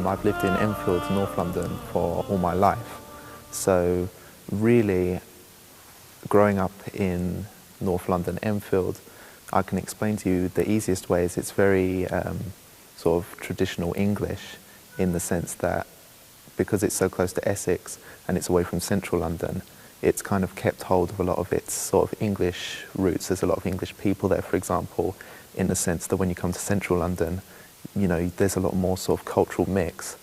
I've lived in Enfield, North London for all my life. So really, growing up in North London, Enfield, I can explain to you the easiest way is it's very sort of traditional English, in the sense that because it's so close to Essex and it's away from central London, it's kind of kept hold of a lot of its sort of English roots. There's a lot of English people there, for example, in the sense that when you come to central London, you know, there's a lot more sort of cultural mix.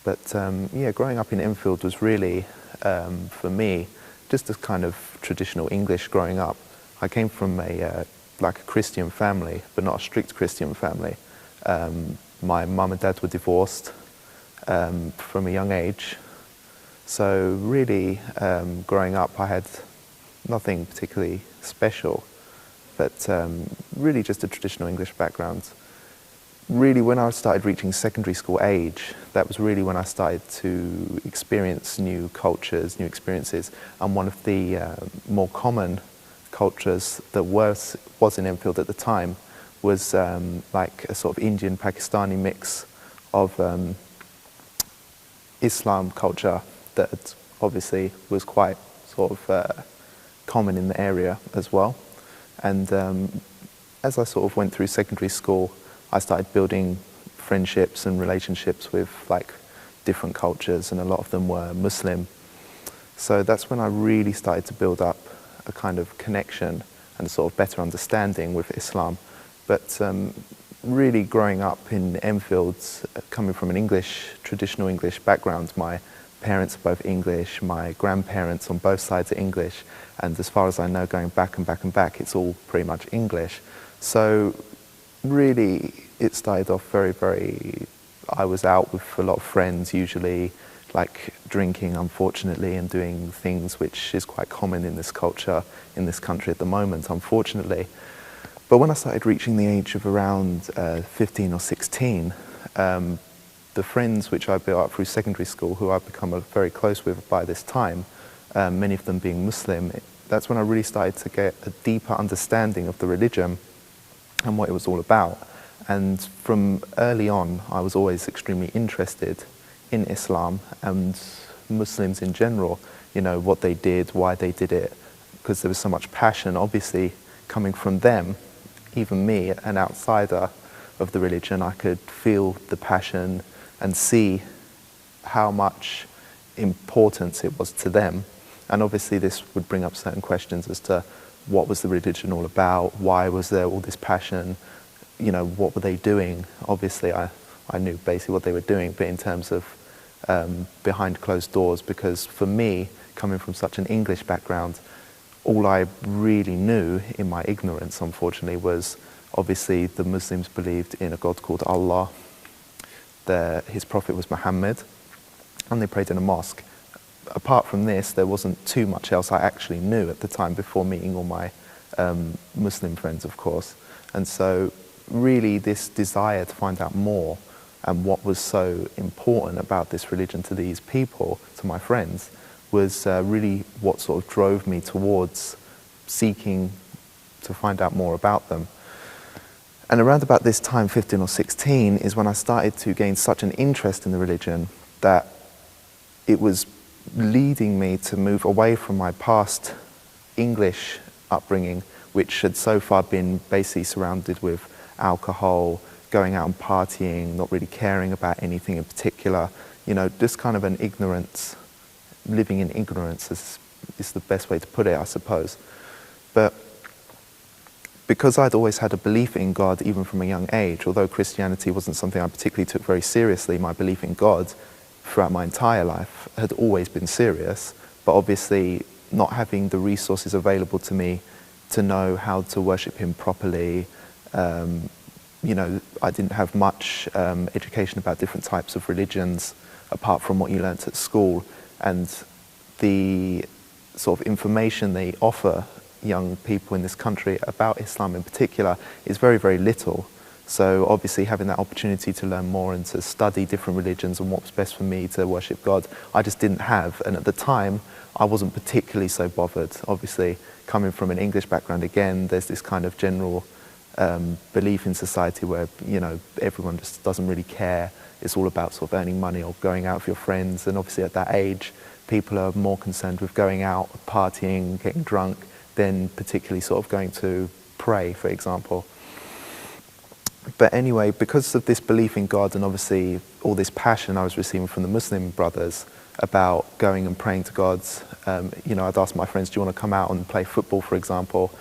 But yeah, growing up in Enfield was really, for me, just a kind of traditional English growing up. I came from like a Christian family, but not a strict Christian family. My mum and dad were divorced from a young age. So really, growing up, I had nothing particularly special, but really just a traditional English background. Really, when I started reaching secondary school age, that was really when I started to experience new cultures, new experiences. And one of the more common cultures that was in Enfield at the time was like a sort of Indian Pakistani mix of Islam culture that obviously was quite sort of common in the area as well. And as I sort of went through secondary school, I started building friendships and relationships with like different cultures, and a lot of them were Muslim. So that's when I really started to build up a kind of connection and a sort of better understanding with Islam. But really growing up in Enfield, coming from an traditional English background, my parents are both English, my grandparents on both sides are English, and as far as I know, going back and back and back, it's all pretty much English. So really, it started off very, I was out with a lot of friends, usually like drinking, unfortunately, and doing things which is quite common in this culture, in this country at the moment, unfortunately. But when I started reaching the age of around 15 or 16, the friends which I built up through secondary school, who I've become very close with by this time, many of them being Muslim, that's when I really started to get a deeper understanding of the religion and what it was all about. And from early on, I was always extremely interested in Islam and Muslims in general, you know, what they did, why they did it, because there was so much passion, obviously, coming from them. Even me, an outsider of the religion, I could feel the passion and see how much importance it was to them. And obviously this would bring up certain questions as to what was the religion all about, why was there all this passion, you know, what were they doing? Obviously I knew basically what they were doing, but in terms of behind closed doors, because for me, coming from such an English background, all I really knew in my ignorance, unfortunately, was obviously the Muslims believed in a God called Allah, his prophet was Muhammad, and they prayed in a mosque. Apart from this, there wasn't too much else I actually knew at the time before meeting all my Muslim friends, of course. And so really this desire to find out more and what was so important about this religion to these people, to my friends, was really what sort of drove me towards seeking to find out more about them. And around about this time, 15 or 16, is when I started to gain such an interest in the religion that it was leading me to move away from my past English upbringing, which had so far been basically surrounded with alcohol, going out and partying, not really caring about anything in particular, you know, just kind of an ignorance, living in ignorance is the best way to put it, I suppose. But because I'd always had a belief in God even from a young age, although Christianity wasn't something I particularly took very seriously, my belief in God throughout my entire life had always been serious, but obviously not having the resources available to me to know how to worship him properly. You know, I didn't have much education about different types of religions apart from what you learnt at school, and the sort of information they offer young people in this country about Islam in particular is very, very little. So obviously having that opportunity to learn more and to study different religions and what's best for me to worship God, I just didn't have. And at the time, I wasn't particularly so bothered. Obviously, coming from an English background again, there's this kind of general belief in society where, you know, everyone just doesn't really care. It's all about sort of earning money or going out with your friends. And obviously at that age, people are more concerned with going out, partying, getting drunk, than particularly sort of going to pray, for example. But anyway, because of this belief in God and obviously all this passion I was receiving from the Muslim brothers about going and praying to God, you know, I'd ask my friends, do you want to come out and play football, for example?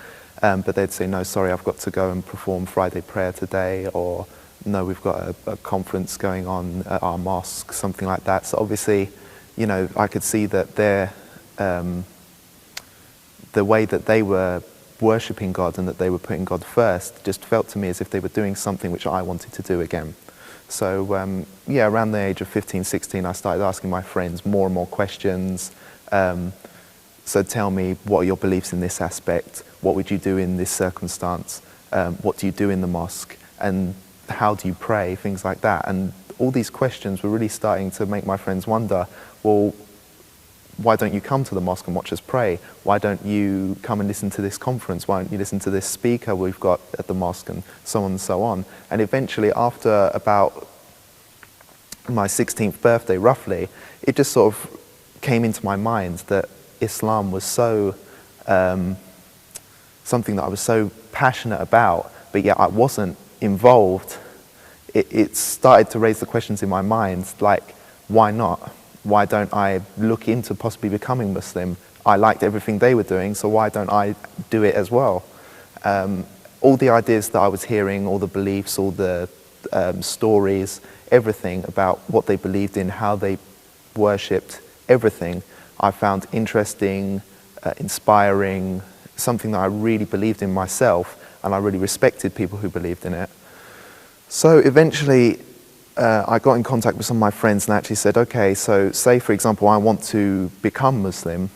But they'd say, no, sorry, I've got to go and perform Friday prayer today, or no, we've got a conference going on at our mosque, something like that. So obviously, you know, I could see that the way that they were worshipping God and that they were putting God first just felt to me as if they were doing something which I wanted to do again. So yeah, around the age of 15, 16, I started asking my friends more and more questions. So tell me, what are your beliefs in this aspect? What would you do in this circumstance? What do you do in the mosque? And how do you pray? Things like that. And all these questions were really starting to make my friends wonder, well, why don't you come to the mosque and watch us pray? Why don't you come and listen to this conference? Why don't you listen to this speaker we've got at the mosque, and so on and so on? And eventually, after about my 16th birthday, roughly, it just sort of came into my mind that Islam was so, something that I was so passionate about, but yet I wasn't involved. It started to raise the questions in my mind, like, why not? Why don't I look into possibly becoming Muslim? I liked everything they were doing, so why don't I do it as well? All the ideas that I was hearing, all the beliefs, all the stories, everything about what they believed in, how they worshipped, everything I found interesting, inspiring, something that I really believed in myself, and I really respected people who believed in it. So eventually, I got in contact with some of my friends and actually said, okay, so say, for example, I want to become Muslim,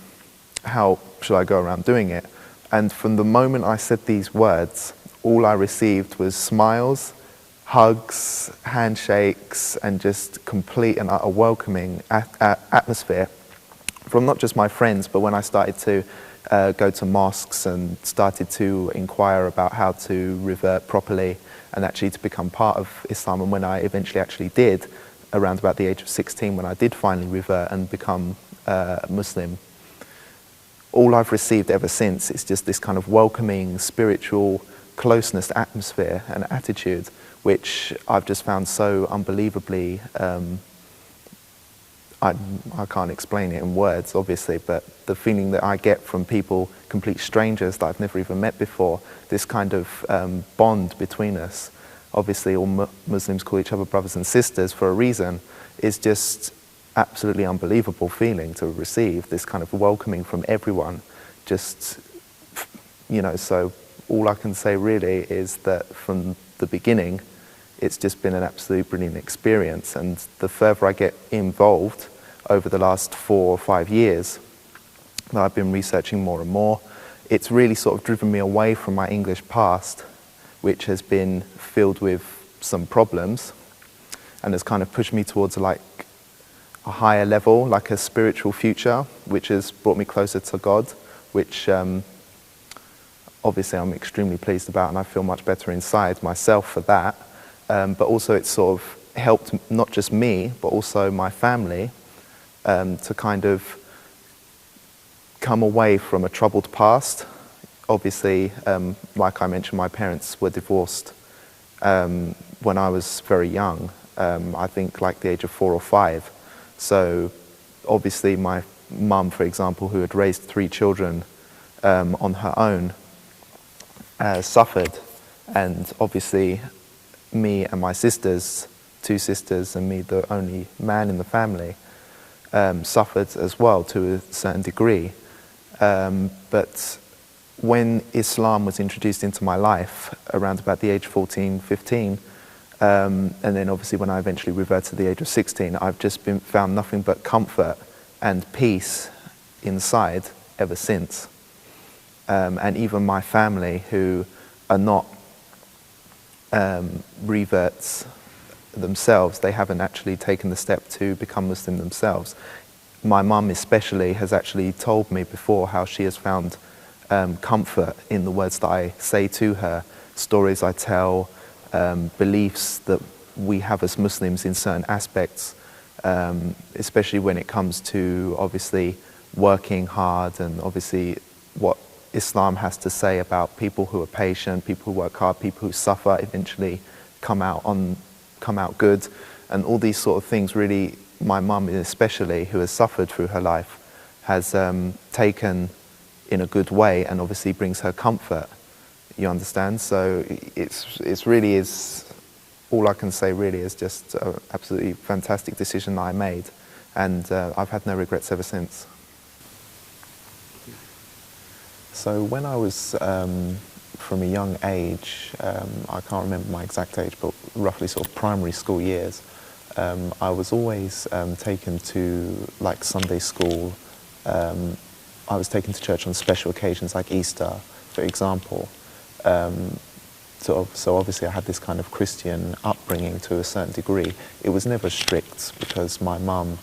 how should I go around doing it? And from the moment I said these words, all I received was smiles, hugs, handshakes, and just complete and utter welcoming atmosphere from not just my friends, but when I started to go to mosques and started to inquire about how to revert properly and actually to become part of Islam. And when I eventually actually did, around about the age of 16, when I did finally revert and become Muslim, all I've received ever since is just this kind of welcoming, spiritual closeness atmosphere and attitude, which I've just found so unbelievably, I can't explain it in words, obviously, but the feeling that I get from people, complete strangers that I've never even met before, this kind of bond between us, obviously all Muslims call each other brothers and sisters for a reason, is just absolutely unbelievable feeling to receive, this kind of welcoming from everyone. Just, you know, so all I can say really is that from the beginning, it's just been an absolute brilliant experience. And the further I get involved over the last 4 or 5 years that I've been researching more and more, it's really sort of driven me away from my English past, which has been filled with some problems, and has kind of pushed me towards like a higher level, like a spiritual future, which has brought me closer to God, which obviously I'm extremely pleased about, and I feel much better inside myself for that. But also it's sort of helped not just me, but also my family to kind of come away from a troubled past. Obviously, like I mentioned, my parents were divorced when I was very young, I think like the age of 4 or 5. So obviously my mum, for example, who had raised 3 children on her own, suffered. And obviously me and my sisters, 2 sisters and me, the only man in the family, suffered as well to a certain degree. But when Islam was introduced into my life around about the age 14, 15, and then obviously when I eventually reverted to the age of 16, I've just found nothing but comfort and peace inside ever since. And even my family, who are not reverts themselves, they haven't actually taken the step to become Muslim themselves. My mum especially has actually told me before how she has found comfort in the words that I say to her, stories I tell, beliefs that we have as Muslims in certain aspects, especially when it comes to obviously working hard, and obviously what Islam has to say about people who are patient, people who work hard, people who suffer eventually come out good, and all these sort of things. Really, my mum especially, who has suffered through her life, has taken in a good way, and obviously brings her comfort. You understand? So it's really is, all I can say really is just an absolutely fantastic decision that I made, and I've had no regrets ever since. So when I was from a young age, I can't remember my exact age, but roughly sort of primary school years, I was always taken to like Sunday school. I was taken to church on special occasions like Easter, for example. So obviously I had this kind of Christian upbringing to a certain degree. It was never strict because my mum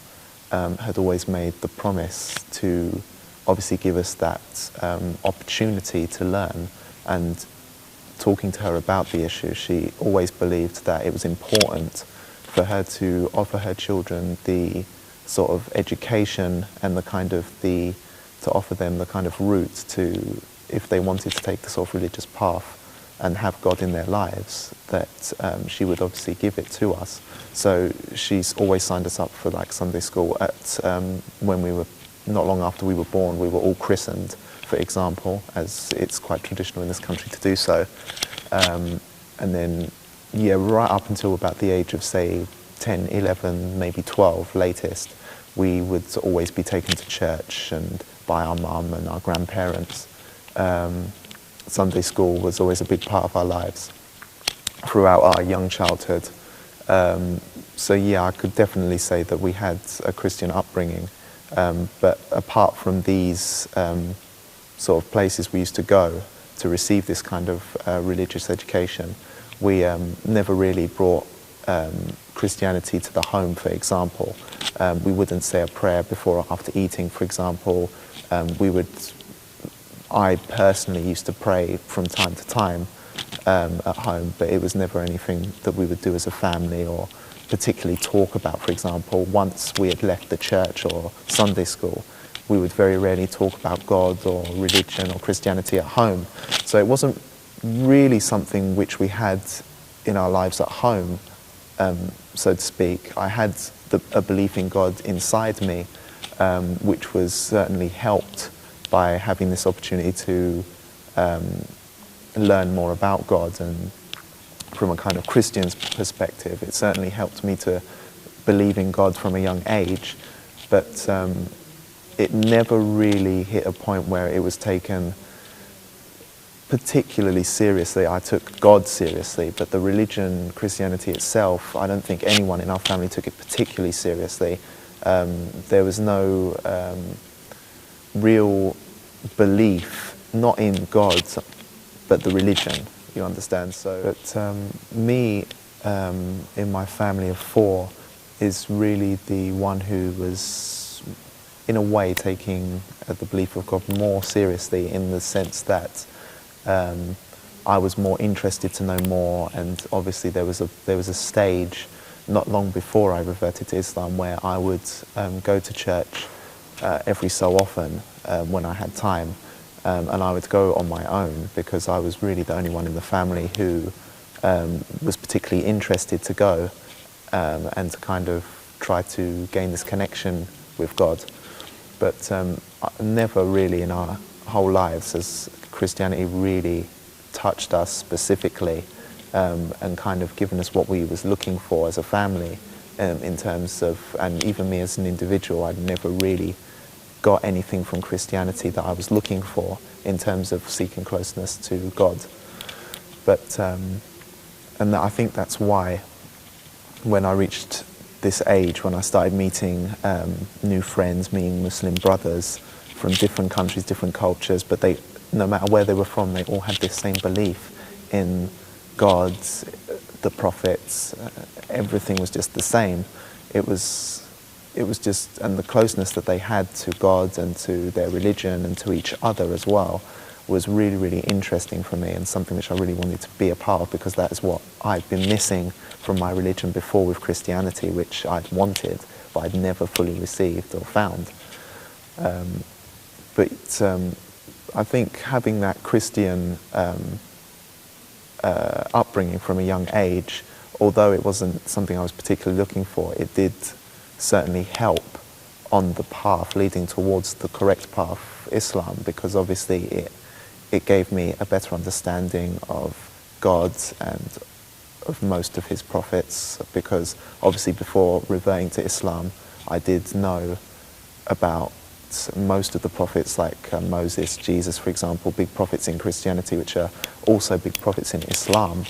had always made the promise to obviously give us that opportunity to learn, and talking to her about the issue, she always believed that it was important for her to offer her children the sort of education and to offer them the kind of route to, if they wanted to take the sort of religious path and have God in their lives, that she would obviously give it to us. So she's always signed us up for like Sunday school. When we were, not long after we were born, we were all christened, for example, as it's quite traditional in this country to do so. And then, yeah, right up until about the age of, say, 10, 11, maybe 12 latest, we would always be taken to church and by our mum and our grandparents. Sunday school was always a big part of our lives throughout our young childhood. So yeah, I could definitely say that we had a Christian upbringing. But apart from these sort of places we used to go to receive this kind of religious education, we never really brought Christianity to the home, for example. We wouldn't say a prayer before or after eating, for example. I personally used to pray from time to time at home, but it was never anything that we would do as a family or particularly talk about. For example, once we had left the church or Sunday school, we would very rarely talk about God or religion or Christianity at home. So it wasn't really something which we had in our lives at home, so to speak. I had a belief in God inside me, which was certainly helped by having this opportunity to learn more about God, and from a kind of Christian's perspective, it certainly helped me to believe in God from a young age, but it never really hit a point where it was taken particularly seriously. I took God seriously, but the religion, Christianity itself, I don't think anyone in our family took it particularly seriously. There was no real belief, not in God, but the religion, you understand? So, but me, in my family of four, is really the one who was, in a way, taking the belief of God more seriously, in the sense that I was more interested to know more, and obviously there was a stage not long before I reverted to Islam where I would go to church every so often when I had time, and I would go on my own because I was really the only one in the family who was particularly interested to go and to kind of try to gain this connection with God. But never really in our whole lives has Christianity really touched us specifically and kind of given us what we was looking for as a family in terms of, and even me as an individual, I'd never really got anything from Christianity that I was looking for in terms of seeking closeness to God. But, and I think that's why when I reached this age, when I started meeting new friends, meeting Muslim brothers, from different countries, different cultures, but they, no matter where they were from, they all had this same belief in God, the prophets. Everything was just the same. It was just, and the closeness that they had to God and to their religion and to each other as well was really, really interesting for me, and something which I really wanted to be a part of, because that is what I'd been missing from my religion before with Christianity, which I'd wanted, but I'd never fully received or found. But I think having that Christian upbringing from a young age, although it wasn't something I was particularly looking for, it did certainly help on the path leading towards the correct path, Islam, because obviously it gave me a better understanding of God and of most of his prophets, because obviously before reverting to Islam, I did know about most of the prophets, like Moses, Jesus, for example, big prophets in Christianity, which are also big prophets in Islam.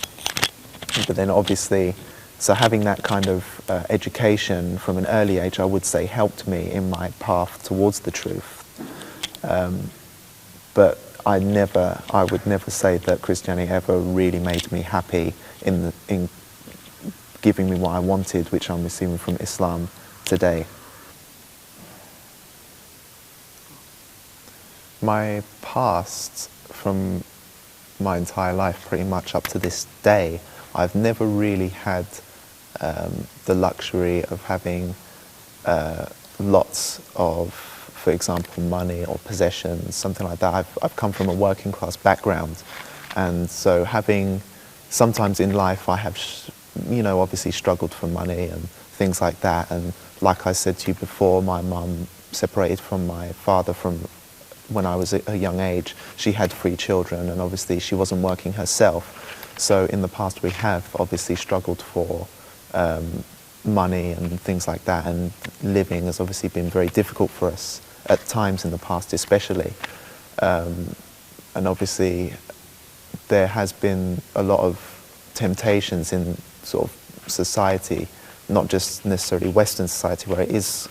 But then obviously, so having that kind of education from an early age, I would say, helped me in my path towards the truth. But I would never say that Christianity ever really made me happy in giving me what I wanted, which I'm receiving from Islam today. My past, from my entire life, pretty much up to this day, I've never really had the luxury of having lots of, for example, money or possessions, something like that. I've come from a working class background, and so sometimes in life I have, obviously struggled for money and things like that. And like I said to you before, my mum separated from my father from when I was a young age. She had 3 children, and obviously she wasn't working herself. So in the past we have obviously struggled for money and things like that, and living has obviously been very difficult for us at times in the past especially. And obviously there has been a lot of temptations in sort of society, not just necessarily Western society where it is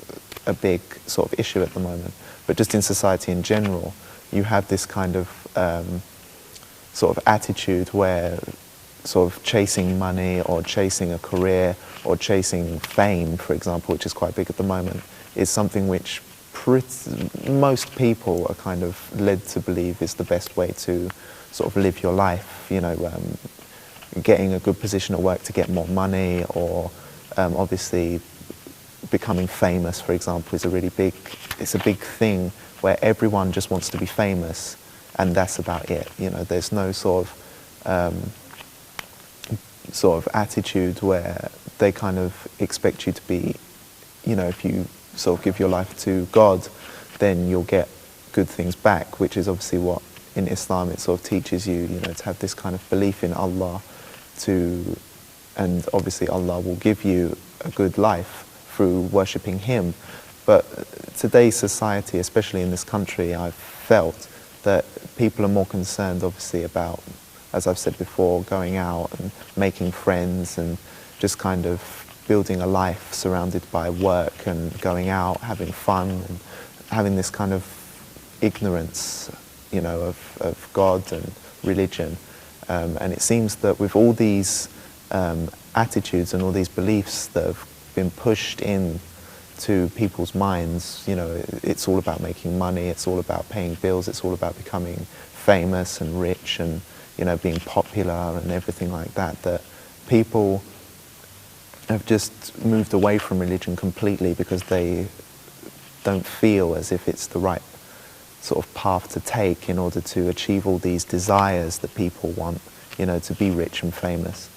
a big sort of issue at the moment, but just in society in general. You have this kind of sort of attitude where sort of chasing money or chasing a career or chasing fame, for example, which is quite big at the moment, is something which most people are kind of led to believe is the best way to sort of live your life. Getting a good position at work to get more money, or obviously becoming famous, for example, is it's a big thing where everyone just wants to be famous, and that's about it. There's no sort of attitude where they kind of expect you to be, if you sort of give your life to God, then you'll get good things back, which is obviously what in Islam it sort of teaches you, to have this kind of belief in Allah, and obviously Allah will give you a good life through worshipping Him. But today's society, especially in this country, I've felt that people are more concerned obviously about, as I've said before, going out and making friends and just kind of building a life surrounded by work and going out, having fun, and having this kind of ignorance, of God and religion. And it seems that with all these attitudes and all these beliefs that have been pushed in to people's minds, it's all about making money, it's all about paying bills, it's all about becoming famous and rich and, being popular and everything like that, that people have just moved away from religion completely because they don't feel as if it's the right sort of path to take in order to achieve all these desires that people want, to be rich and famous.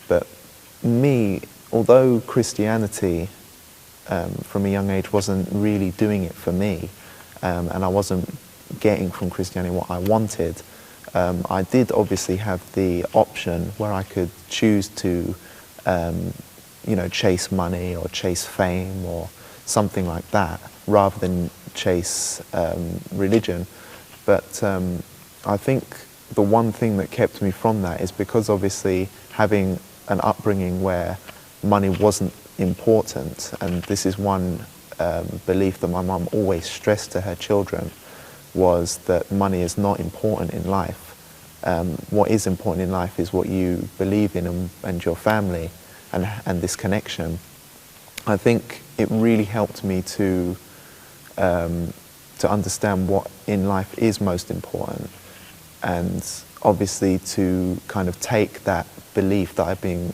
But me, although Christianity from a young age wasn't really doing it for me, and I wasn't getting from Christianity what I wanted, I did obviously have the option where I could choose to chase money or chase fame or something like that, rather than chase religion. But I think the one thing that kept me from that is because obviously having an upbringing where money wasn't important, and this is one belief that my mum always stressed to her children, was that money is not important in life. What is important in life is what you believe in and your family and this connection. I think it really helped me to understand what in life is most important, and obviously to kind of take that belief that I've been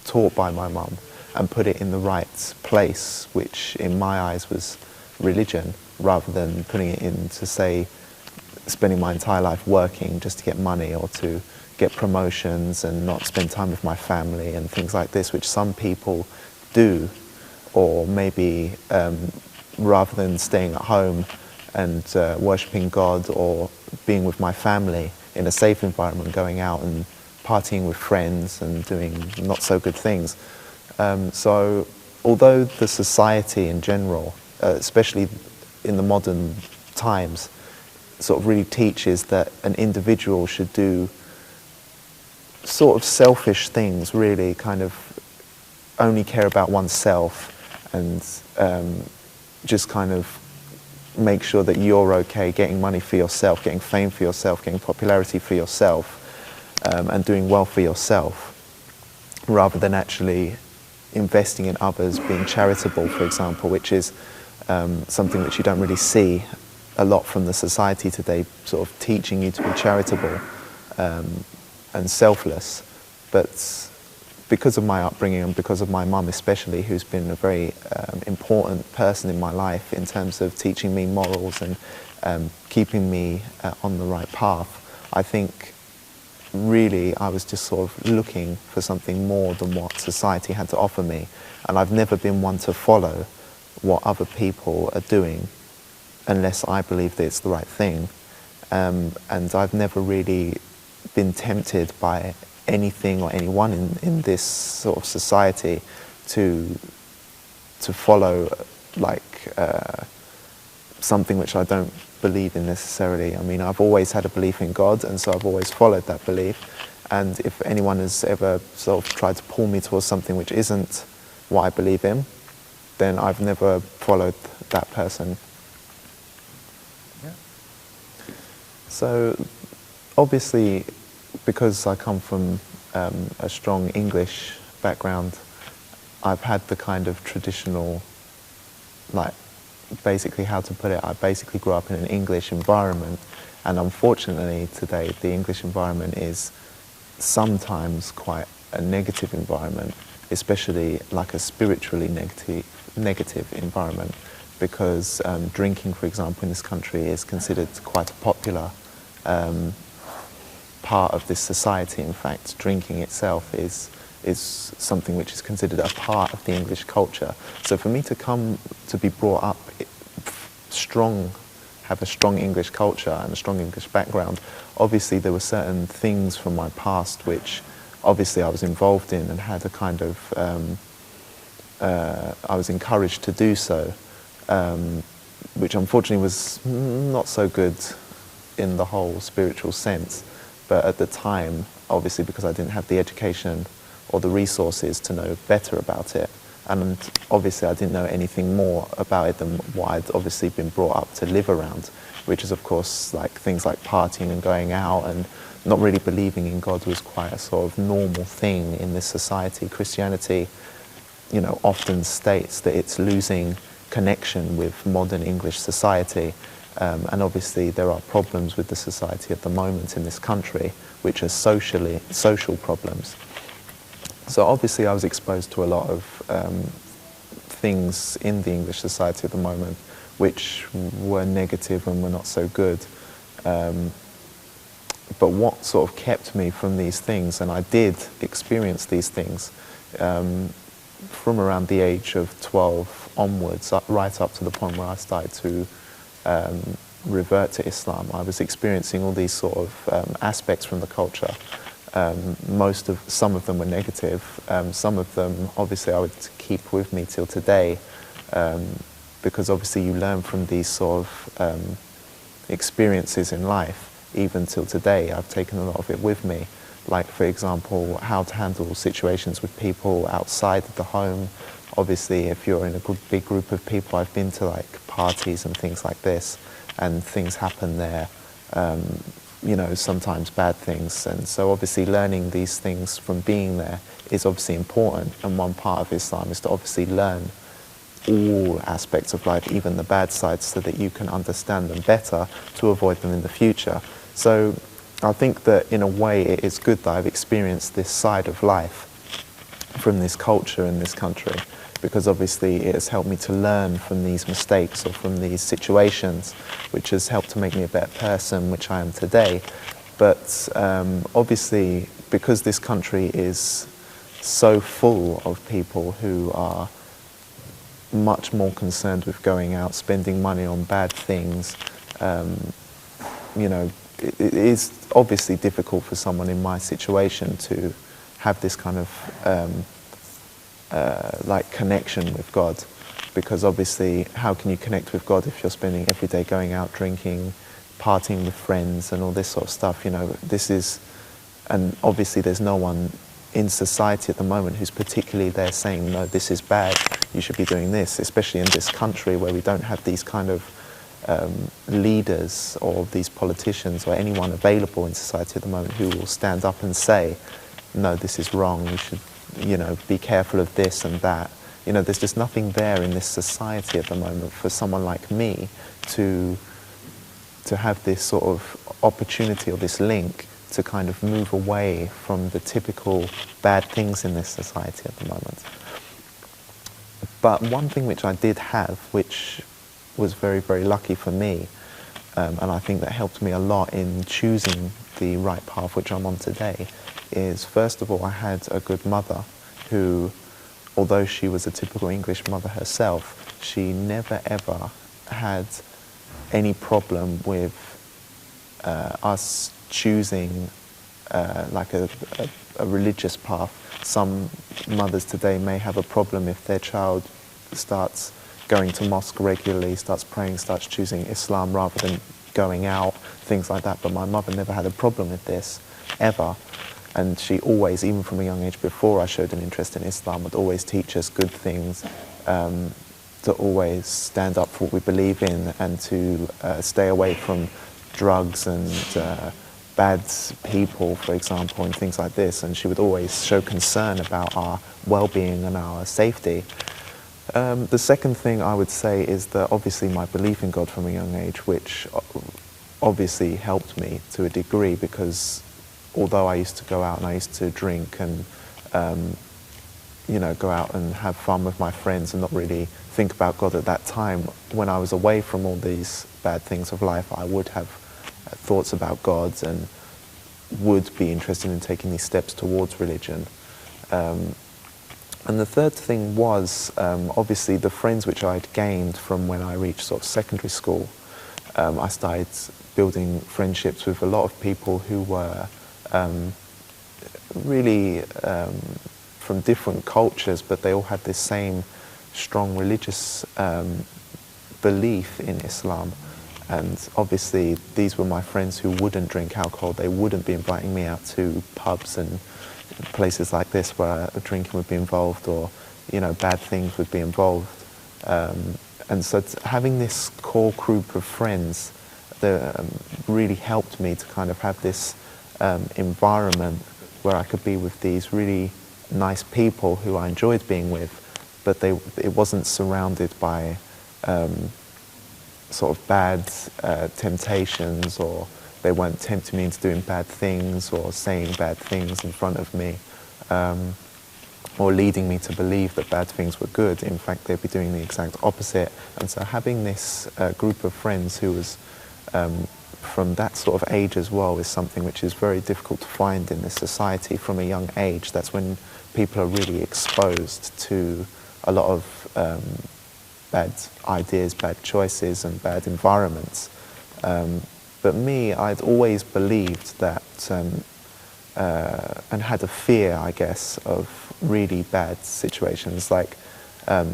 taught by my mum and put it in the right place, which in my eyes was religion, rather than putting it into, say, spending my entire life working just to get money or to get promotions and not spend time with my family and things like this, which some people do. Or maybe rather than staying at home and worshipping God or being with my family in a safe environment, going out and partying with friends and doing not so good things. So although the society in general, especially in the modern times, sort of really teaches that an individual should do sort of selfish things, really kind of only care about oneself and just kind of make sure that you're okay getting money for yourself, getting fame for yourself, getting popularity for yourself, and doing well for yourself, rather than actually investing in others, being charitable, for example, which is something which you don't really see a lot from the society today, sort of teaching you to be charitable and selfless. But because of my upbringing and because of my mum especially, who's been a very important person in my life in terms of teaching me morals and keeping me on the right path, I think really I was just sort of looking for something more than what society had to offer me. And I've never been one to follow what other people are doing unless I believe that it's the right thing. And I've never really been tempted by anything or anyone in this sort of society to follow like something which I don't believe in necessarily. I mean, I've always had a belief in God, and so I've always followed that belief. And if anyone has ever sort of tried to pull me towards something which isn't what I believe in, then I've never followed that person. Yeah. So obviously, because I come from a strong English background, I've had the kind of traditional, like, basically how to put it, I basically grew up in an English environment, and unfortunately today the English environment is sometimes quite a negative environment, especially like a spiritually negative environment, because drinking, for example, in this country is considered quite a popular part of this society. In fact, drinking itself is something which is considered a part of the English culture. So for me to come to be brought up strong, have a strong English culture and a strong English background, obviously there were certain things from my past which obviously I was involved in and had a kind of, I was encouraged to do so, which unfortunately was not so good in the whole spiritual sense. But at the time, obviously because I didn't have the education or the resources to know better about it, and obviously I didn't know anything more about it than what I'd obviously been brought up to live around, which is of course like things like partying and going out, and not really believing in God was quite a sort of normal thing in this society. Christianity, you know, often states that it's losing connection with modern English society. And obviously there are problems with the society at the moment in this country, which are social problems. So obviously I was exposed to a lot of things in the English society at the moment which were negative and were not so good. But what sort of kept me from these things, and I did experience these things from around the age of 12 onwards, right up to the point where I started to revert to Islam. I was experiencing all these sort of aspects from the culture. Some of them were negative. Some of them, obviously, I would keep with me till today, because obviously you learn from these sort of experiences in life. Even till today, I've taken a lot of it with me. Like, for example, how to handle situations with people outside of the home. Obviously, if you're in a big group of people, I've been to like parties and things like this, and things happen there, you know, sometimes bad things. And so obviously learning these things from being there is obviously important, and one part of Islam is to obviously learn all aspects of life, even the bad sides, so that you can understand them better to avoid them in the future. So I think that in a way it is good that I've experienced this side of life from this culture in this country, because obviously it has helped me to learn from these mistakes or from these situations, which has helped to make me a better person, which I am today. But obviously, because this country is so full of people who are much more concerned with going out, spending money on bad things, you know, it is obviously difficult for someone in my situation to have this kind of like connection with God, because obviously how can you connect with God if you're spending every day going out drinking, partying with friends and all this sort of stuff? You know, this is, and obviously there's no one in society at the moment who's particularly there saying, no, this is bad, you should be doing this, especially in this country where we don't have these kind of leaders or these politicians or anyone available in society at the moment who will stand up and say, no, this is wrong, you should, you know, be careful of this and that. You know, there's just nothing there in this society at the moment for someone like me to have this sort of opportunity or this link to kind of move away from the typical bad things in this society at the moment. But one thing which I did have, which was very, very lucky for me, and I think that helped me a lot in choosing the right path which I'm on today, is first of all I had a good mother who, although she was a typical English mother herself, she never ever had any problem with us choosing like a religious path. Some mothers today may have a problem if their child starts going to mosque regularly, starts praying, starts choosing Islam rather than going out, things like that. But my mother never had a problem with this, ever. And she always, even from a young age before I showed an interest in Islam, would always teach us good things, to always stand up for what we believe in and to stay away from drugs and bad people, for example, and things like this. And she would always show concern about our well-being and our safety. The second thing I would say is that obviously my belief in God from a young age, which obviously helped me to a degree, because although I used to go out and I used to drink and you know, go out and have fun with my friends and not really think about God at that time, when I was away from all these bad things of life, I would have thoughts about God and would be interested in taking these steps towards religion. And the third thing was obviously the friends which I'd gained from when I reached sort of secondary school. I started building friendships with a lot of people who were really from different cultures, but they all had this same strong religious belief in Islam. And obviously these were my friends who wouldn't drink alcohol. They wouldn't be inviting me out to pubs and places like this where drinking would be involved, or, you know, bad things would be involved. And so having this core group of friends that really helped me to kind of have this environment where I could be with these really nice people who I enjoyed being with, but it wasn't surrounded by sort of bad temptations, or they weren't tempting me into doing bad things or saying bad things in front of me, or leading me to believe that bad things were good. In fact, they'd be doing the exact opposite. And so having this group of friends who was from that sort of age as well is something which is very difficult to find in this society from a young age. That's when people are really exposed to a lot of bad ideas, bad choices and bad environments. But me, I'd always believed that and had a fear, I guess, of really bad situations, like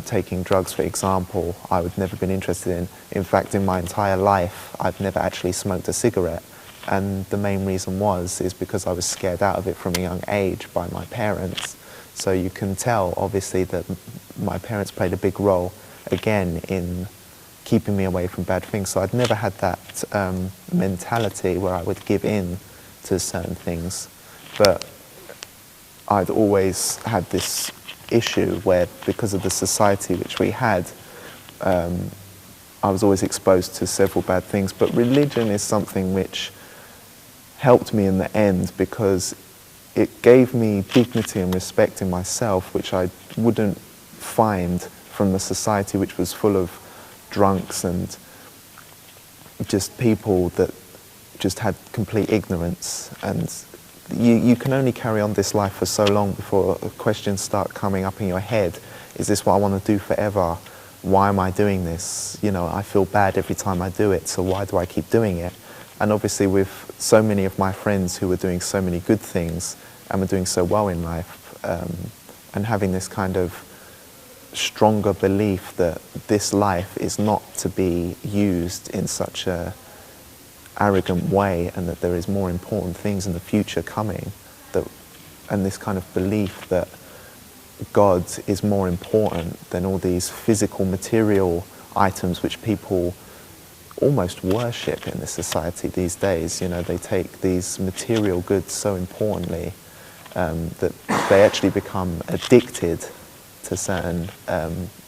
taking drugs, for example. I would never been interested in. In fact, in my entire life, I've never actually smoked a cigarette. And the main reason is because I was scared out of it from a young age by my parents. So you can tell, obviously, that my parents played a big role, again, in keeping me away from bad things. So I'd never had that mentality where I would give in to certain things. But I'd always had this issue where, because of the society which we had, I was always exposed to several bad things. But religion is something which helped me in the end, because it gave me dignity and respect in myself, which I wouldn't find from the society which was full of drunks and just people that just had complete ignorance. And you can only carry on this life for so long before questions start coming up in your head. Is this what I want to do forever? Why am I doing this? You know, I feel bad every time I do it, so why do I keep doing it? And obviously with so many of my friends who were doing so many good things and were doing so well in life, and having this kind of stronger belief that this life is not to be used in such a arrogant way, and that there is more important things in the future coming, and this kind of belief that God is more important than all these physical material items which people almost worship in this society these days. You know, they take these material goods so importantly that they actually become addicted to certain,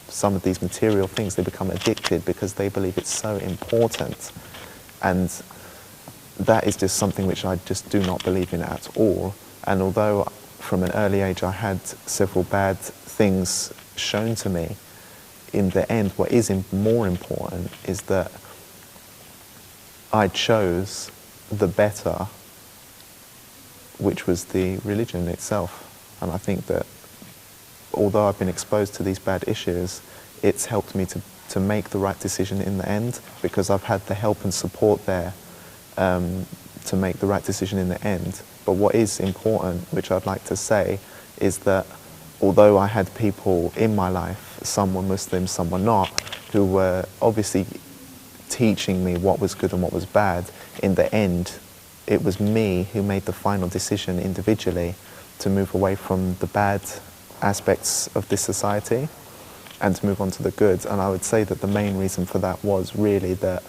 some of these material things. They become addicted because they believe it's so important. And that is just something which I just do not believe in at all. And although from an early age I had several bad things shown to me, in the end what is more important is that I chose the better, which was the religion itself. And I think that although I've been exposed to these bad issues, it's helped me to make the right decision in the end, because I've had the help and support there to make the right decision in the end. But what is important, which I'd like to say, is that although I had people in my life, some were Muslim, some were not, who were obviously teaching me what was good and what was bad, in the end it was me who made the final decision individually to move away from the bad aspects of this society and to move on to the good. And I would say that the main reason for that was really that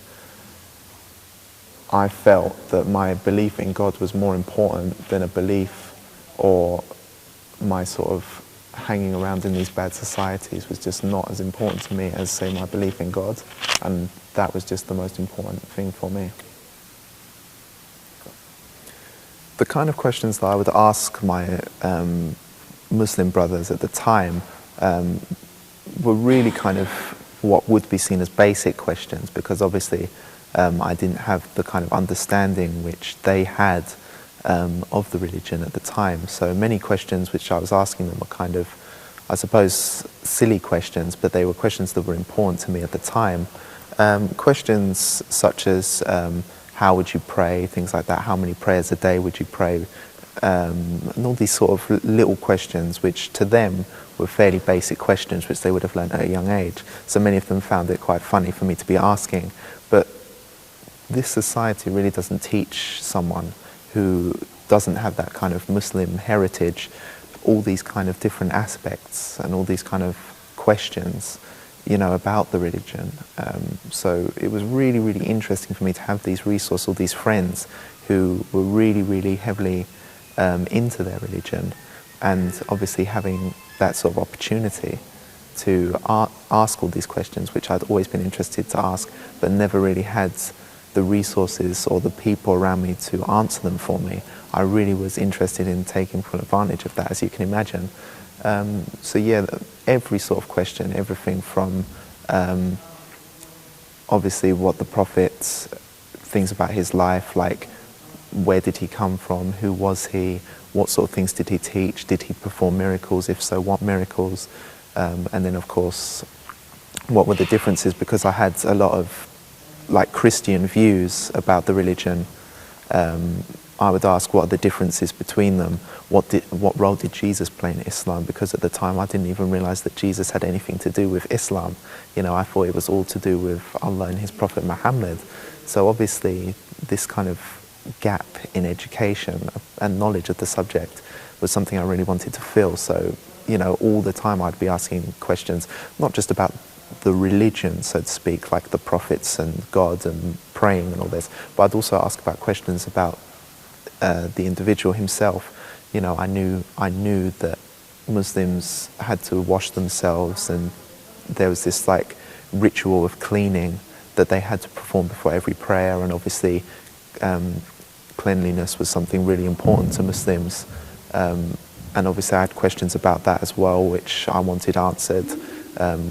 I felt that my belief in God was more important than a belief, or my sort of hanging around in these bad societies was just not as important to me as, say, my belief in God. And that was just the most important thing for me. The kind of questions that I would ask my Muslim brothers at the time were really kind of what would be seen as basic questions, because obviously I didn't have the kind of understanding which they had of the religion at the time. So many questions which I was asking them were kind of, I suppose, silly questions, but they were questions that were important to me at the time. Questions such as how would you pray, things like that, how many prayers a day would you pray, and all these sort of little questions which to them were fairly basic questions which they would have learned at a young age. So many of them found it quite funny for me to be asking. But this society really doesn't teach someone who doesn't have that kind of Muslim heritage all these kind of different aspects and all these kind of questions, you know, about the religion. So it was really, really interesting for me to have these resources, all these friends who were really, really heavily into their religion, and obviously having that sort of opportunity to ask all these questions, which I'd always been interested to ask, but never really had the resources or the people around me to answer them for me. I really was interested in taking full advantage of that, as you can imagine. So yeah, every sort of question, everything from obviously what the Prophet thinks about his life, like where did he come from, who was he, what sort of things did he teach, did he perform miracles, if so, what miracles, and then of course, what were the differences, because I had a lot of like Christian views about the religion. I would ask what are the differences between them, what role did Jesus play in Islam, because at the time I didn't even realize that Jesus had anything to do with Islam. You know, I thought it was all to do with Allah and his Prophet Muhammad. So obviously this kind of gap in education and knowledge of the subject was something I really wanted to fill. So, you know, all the time I'd be asking questions, not just about the religion, so to speak, like the prophets and God and praying and all this. But I'd also ask about questions about the individual himself. You know, I knew that Muslims had to wash themselves, and there was this like ritual of cleaning that they had to perform before every prayer, and obviously cleanliness was something really important to Muslims. And obviously I had questions about that as well, which I wanted answered.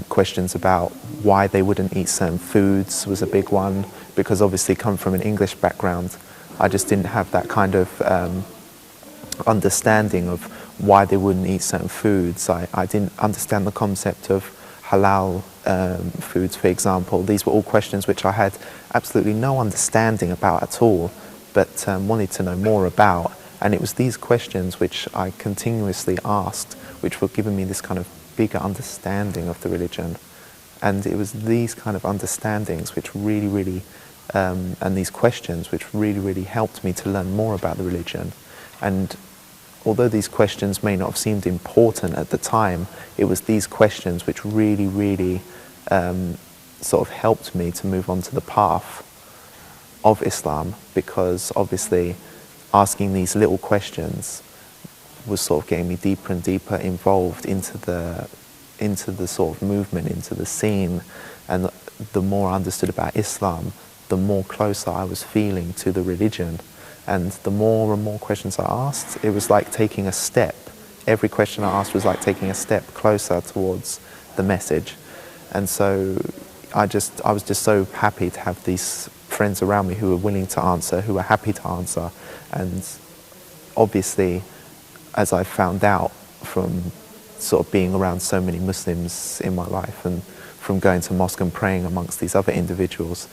Questions about why they wouldn't eat certain foods was a big one, because obviously come from an English background, I just didn't have that kind of understanding of why they wouldn't eat certain foods. I didn't understand the concept of halal foods, for example. These were all questions which I had absolutely no understanding about at all, but wanted to know more about. And it was these questions which I continuously asked, which were giving me this kind of bigger understanding of the religion. And it was these kind of understandings which really, and these questions which really helped me to learn more about the religion. And although these questions may not have seemed important at the time, it was these questions which really sort of helped me to move on to the path of Islam, because obviously asking these little questions was sort of getting me deeper and deeper involved into the sort of movement, into the scene. And the more I understood about Islam, the more closer I was feeling to the religion. And the more and more questions I asked, it was like taking a step. Every question I asked was like taking a step closer towards the message. And so I was just so happy to have these friends around me who were willing to answer, who were happy to answer. And obviously, as I found out from sort of being around so many Muslims in my life and from going to mosque and praying amongst these other individuals,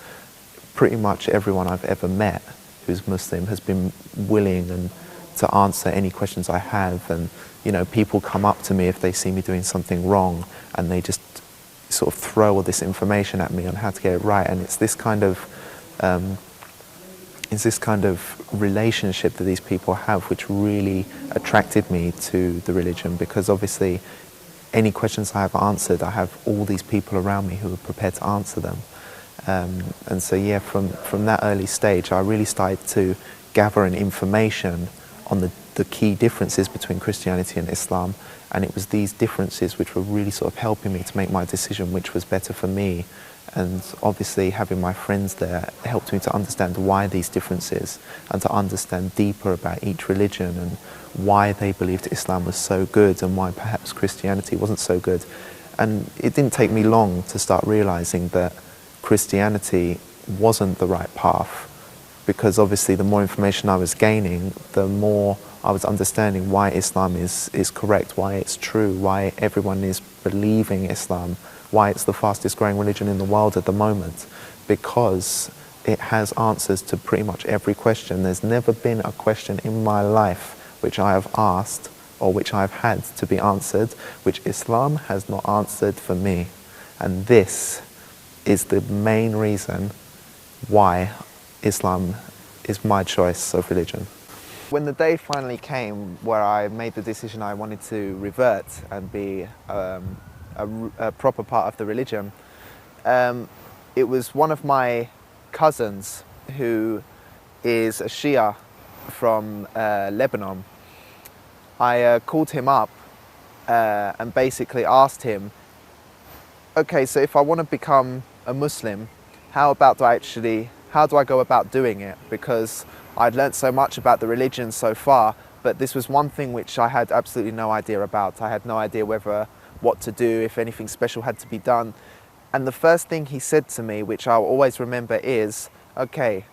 pretty much everyone I've ever met who's Muslim has been willing and to answer any questions I have. And you know, people come up to me if they see me doing something wrong, and they just sort of throw all this information at me on how to get it right. And it's this kind of relationship that these people have which really attracted me to the religion, because obviously any questions I have answered, I have all these people around me who are prepared to answer them. And so yeah, from that early stage, I really started to gather information on the key differences between Christianity and Islam. And it was these differences which were really sort of helping me to make my decision which was better for me. And obviously having my friends there helped me to understand why these differences, and to understand deeper about each religion and why they believed Islam was so good and why perhaps Christianity wasn't so good. And it didn't take me long to start realizing that Christianity wasn't the right path, because obviously the more information I was gaining, the more I was understanding why Islam is correct, why it's true, why everyone is believing Islam, why it's the fastest growing religion in the world at the moment, because it has answers to pretty much every question. There's never been a question in my life which I have asked or which I've had to be answered, which Islam has not answered for me. And this is the main reason why Islam is my choice of religion. When the day finally came where I made the decision I wanted to revert and be a proper part of the religion, it was one of my cousins who is a Shia from Lebanon. I called him up and basically asked him, okay, so if I want to become a Muslim, how do I go about doing it? Because I'd learnt so much about the religion so far, but this was one thing which I had absolutely no idea about. I had no idea what to do, if anything special had to be done. And the first thing he said to me, which I'll always remember, is, okay,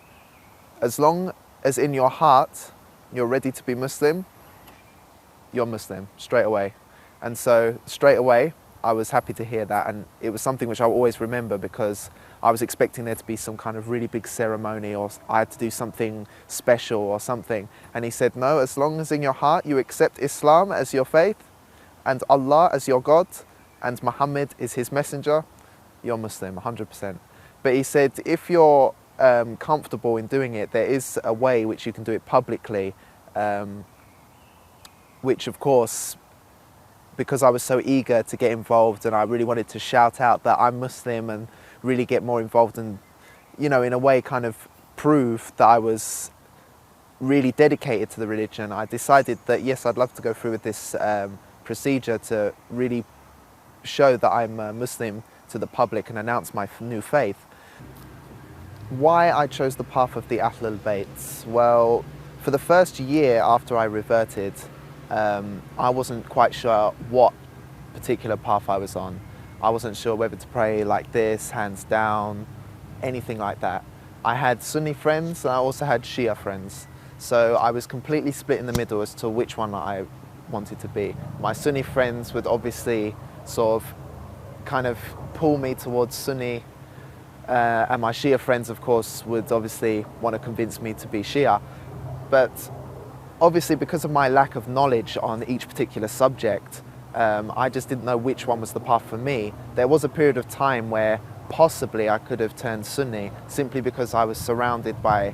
as long as in your heart you're ready to be Muslim, you're Muslim, straight away. And so straight away, I was happy to hear that, and it was something which I'll always remember, because I was expecting there to be some kind of really big ceremony, or I had to do something special or something. And he said, no, as long as in your heart you accept Islam as your faith, and Allah as your God, and Muhammad is his messenger, you're Muslim, 100%. But he said, if you're comfortable in doing it, there is a way which you can do it publicly, which of course because I was so eager to get involved and I really wanted to shout out that I'm Muslim and really get more involved and, you know, in a way kind of prove that I was really dedicated to the religion, I decided that yes, I'd love to go through with this procedure to really show that I'm a Muslim to the public and announce my new faith. Why I chose the path of the Ahlul Bayt? Well, for the first year after I reverted, I wasn't quite sure what particular path I was on. I wasn't sure whether to pray like this, hands down, anything like that. I had Sunni friends and I also had Shia friends. So I was completely split in the middle as to which one I wanted to be. My Sunni friends would obviously sort of kind of pull me towards Sunni, and my Shia friends, of course, would obviously want to convince me to be Shia. But obviously, because of my lack of knowledge on each particular subject, I just didn't know which one was the path for me. There was a period of time where possibly I could have turned Sunni simply because I was surrounded by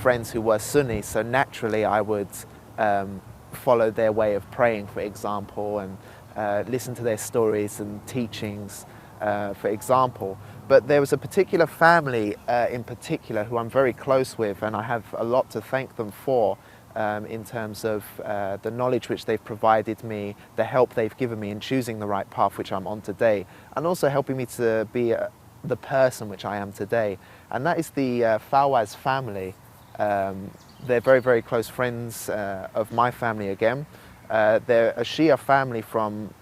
friends who were Sunni, so naturally I would follow their way of praying, for example, and listen to their stories and teachings, for example. But there was a particular family in particular who I'm very close with, and I have a lot to thank them for in terms of the knowledge which they've provided me, the help they've given me in choosing the right path which I'm on today, and also helping me to be the person which I am today. And that is the Fawaz family. They're very, very close friends of my family again. They're a Shia family from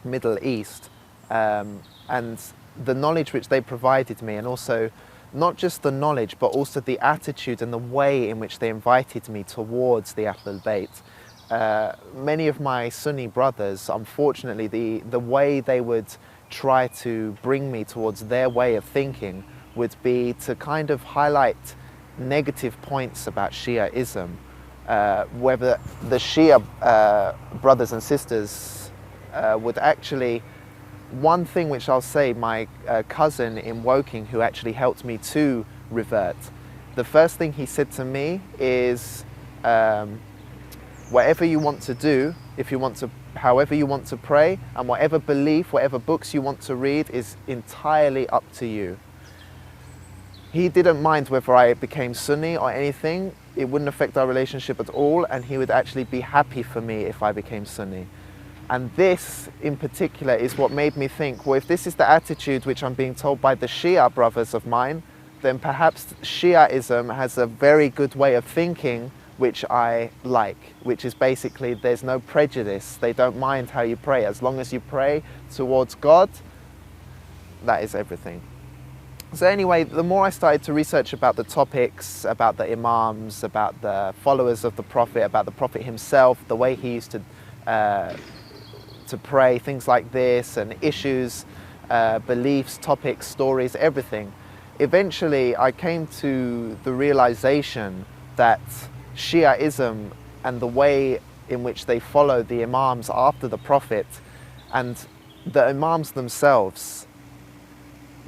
Middle East, and the knowledge which they provided me, and also not just the knowledge but also the attitude and the way in which they invited me towards the Ahlul Bayt. Many of my Sunni brothers, unfortunately, the way they would try to bring me towards their way of thinking would be to kind of highlight negative points about Shiaism, whether the Shia brothers and sisters would actually, one thing which I'll say, my cousin in Woking, who actually helped me to revert, the first thing he said to me is, whatever you want to do, however you want to pray, and whatever belief, whatever books you want to read is entirely up to you. He didn't mind whether I became Sunni or anything. It wouldn't affect our relationship at all, and he would actually be happy for me if I became Sunni. And this in particular is what made me think, well, if this is the attitude which I'm being told by the Shia brothers of mine, then perhaps Shiaism has a very good way of thinking which I like, which is basically there's no prejudice. They don't mind how you pray. As long as you pray towards God, that is everything. So anyway, the more I started to research about the topics, about the Imams, about the followers of the Prophet, about the Prophet himself, the way he used to pray, things like this, and issues, beliefs, topics, stories, everything. Eventually, I came to the realization that Shiaism and the way in which they follow the Imams after the Prophet, and the Imams themselves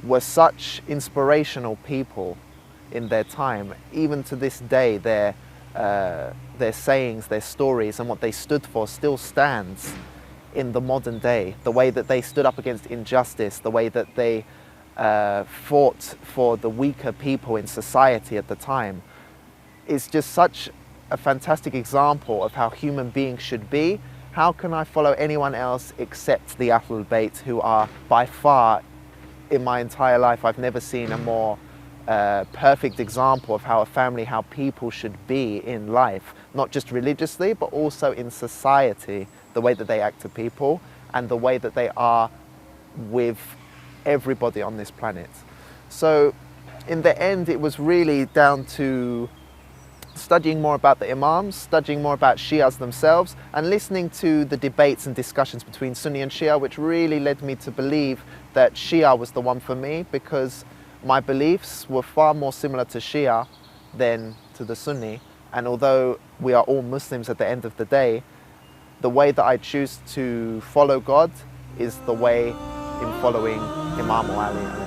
were such inspirational people in their time. Even to this day, their sayings, their stories, and what they stood for still stands in the modern day. The way that they stood up against injustice, the way that they fought for the weaker people in society at the time, is just such a fantastic example of how human beings should be. How can I follow anyone else except the Ahlul Bayt, who are by far, in my entire life, I've never seen a more perfect example of how a family, how people should be in life, not just religiously, but also in society, the way that they act to people and the way that they are with everybody on this planet. So in the end, it was really down to studying more about the Imams, studying more about Shias themselves, and listening to the debates and discussions between Sunni and Shia, which really led me to believe that Shia was the one for me, because my beliefs were far more similar to Shia than to the Sunni. And although we are all Muslims at the end of the day, the way that I choose to follow God is the way in following Imam Ali.